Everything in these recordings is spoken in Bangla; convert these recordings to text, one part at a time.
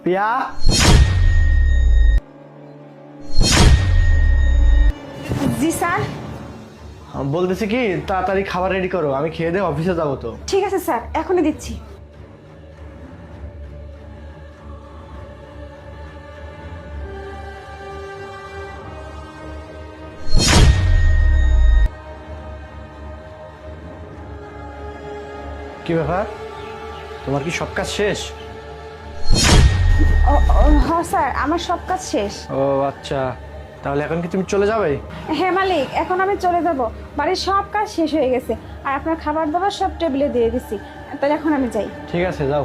পিয়া, জি স্যার। বলতেছি কি তাড়াতাড়ি খাবার রেডি করো, আমি খেয়ে দিয়ে অফিসে যাবো তো। ঠিক আছে স্যার, এখনই দিচ্ছি। কি ব্যাপার, তোমার কি সব কাজ শেষ? হ্যাঁ স্যার, আমার সব কাজ শেষ। ও আচ্ছা, তাহলে এখন কি তুমি চলে যাবে? হ্যাঁ মালিক, এখন আমি চলে যাব। বাড়ির সব কাজ শেষ হয়ে গেছে, আর আপনার খাবার দাবার সব টেবিলে দিয়ে দিছি। তাহলে এখন আমি যাই। ঠিক আছে, যাও।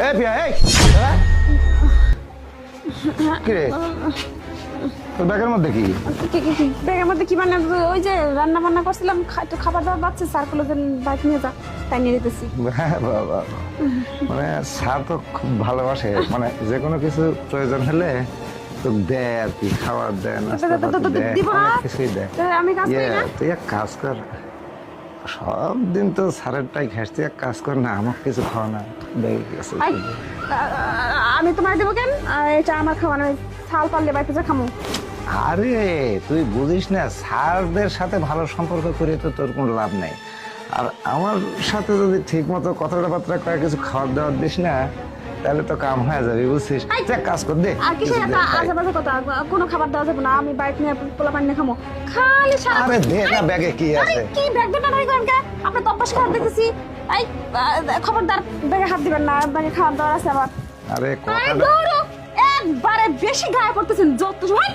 এই পিয়া, এই কি রে, তোর ব্যাগের মধ্যে কি? ব্যাগের মধ্যে কি মানে, ওই যে রান্না বান্না করছিলাম, একটু খাবার দাবার পাচ্ছে, স্যার গুলো বাইক নিয়ে যা, তাই নিয়ে যেতেছি। হ্যাঁ বাবা, মানে স্যার তো খুব ভালোবাসে, মানে যে কোনো কিছু প্রয়োজন হলে তো দেয় আর কি, খাবার দেয়, নাস্তা পাতি দেয়, দিব না? অনেক কিছুই দেয়। আমি কাজ করি না? তুই এক কাজ কর, সব দিন তো স্যারেরটাই খাস, তুই এক কাজ কর না, আমার কিছু খাওয়া না। আমি তোমার দেবো কেন? এটা আমার খাওয়া নয়, ছাল পারলে বাড়িতে যা খামো। আরে তুই বুঝিস না, স্যারদের সাথে ভালো সম্পর্ক করে তো তোর কোনো লাভ নেই। আর আমার সাথে যদি ঠিক মতো কথাবার্তা করে কিছু খাবার দাবার দিস না, তাহলে তো কাম হয়ে যাবে, বুঝছিস? এক কাজ কর দে। আর কিসের একটা আজে বাজে কথা, কোনো খাবার দেওয়া যাবে না, আমি বাইক নিয়ে পোলা পানি খামো খালি সারা। আরে দে না, ব্যাগে কি আছে? কি ব্যাগ দেন না ভাই করেন কে? আপনি তো অভ্যাস খাবার দেখতেছি। এই খবরদার, ব্যাগে হাত দিবেন না, ব্যাগে খাবার দাবার আছে আবার। আরে এই কথাটা দৌড়ো, একবারে বেশি গায়ে পড়তেছেন যত সময়।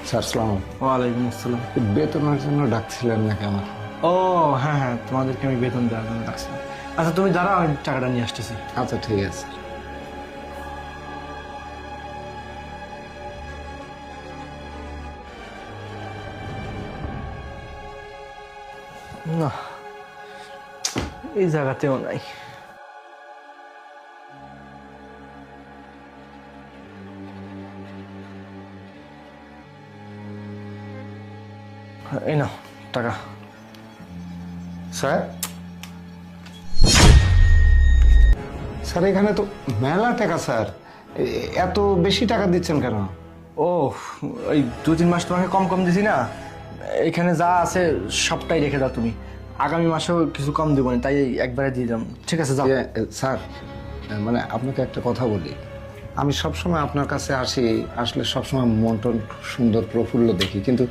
স্যার সালাম। ওয়ালাইকুম আসসালাম। বেতনের জন্য ডাকছিলেন নাকি আমার? ও হ্যাঁ হ্যাঁ, তোমাদেরকে আমি বেতন দেওয়ার জন্য ডাকছিলাম। আচ্ছা তুমি দাঁড়াও, আমি টাকাটা নিয়ে আসতেছি। আচ্ছা ঠিক আছে। না, এই জায়গাতেও নাই। এই নাও টাকা। স্যার, স্যার এখানে তো মেলা টাকা স্যার, এত বেশি টাকা দিচ্ছেন কেন? ও, ওই 2-3 মাস তোমাকে কম কম দিছি না, এখানে যা আছে সবটাই রেখে দাও তুমি। আগামী মাসেও কিছু কম দেবো না, তাই একবারে দিয়ে দিলাম। ঠিক আছে, যাও। স্যার, মানে আপনাকে একটা কথা বলি, আমি সবসময় আপনার কাছে আসি, আসলে সবসময় মন টন সুন্দর প্রফুল্ল দেখি, কিন্তু